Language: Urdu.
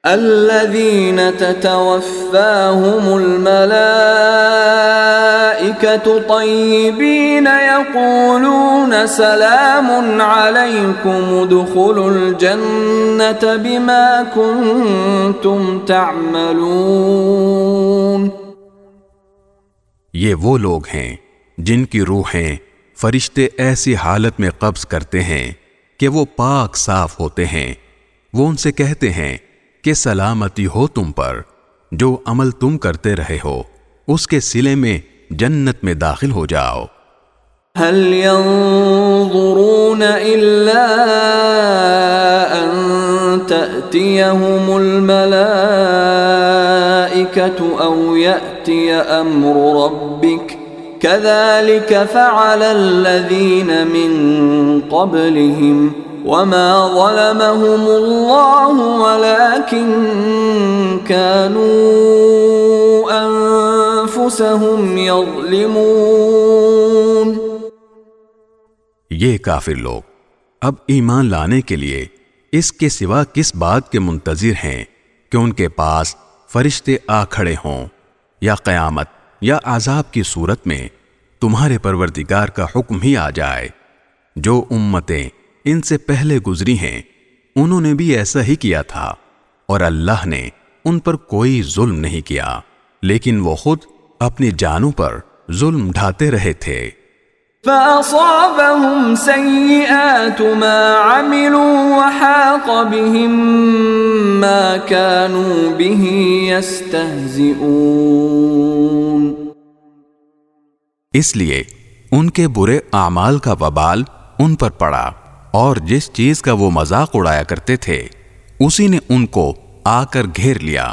الذين تتوفاهم الملائكة طيبين يقولون سلام عليكم ادخلوا الجنة بما كنتم تعملون. یہ وہ لوگ ہیں جن کی روحیں فرشتے ایسی حالت میں قبض کرتے ہیں کہ وہ پاک صاف ہوتے ہیں. وہ ان سے کہتے ہیں کہ سلامتی ہو تم پر، جو عمل تم کرتے رہے ہو اس کے صلے میں جنت میں داخل ہو جاؤ. هل ينظرون إلا أن تأتيهم الملائكة أو يأتي أمر ربك كذلك فعل الذين من قبلهم وما ظلمهم الله ولكن كانوا أنفسهم يظلمون. یہ کافر لوگ اب ایمان لانے کے لیے اس کے سوا کس بات کے منتظر ہیں کہ ان کے پاس فرشتے آ کھڑے ہوں، یا قیامت یا عذاب کی صورت میں تمہارے پروردگار کا حکم ہی آ جائے. جو امتیں ان سے پہلے گزری ہیں انہوں نے بھی ایسا ہی کیا تھا، اور اللہ نے ان پر کوئی ظلم نہیں کیا، لیکن وہ خود اپنی جانوں پر ظلم ڈھاتے رہے تھے. فأصابهم سيئات ما عملوا وحاق بهم ما كانوا به يستهزئون. اس لیے ان کے برے اعمال کا وبال ان پر پڑا، اور جس چیز کا وہ مذاق اڑایا کرتے تھے اسی نے ان کو آ کر گھیر لیا.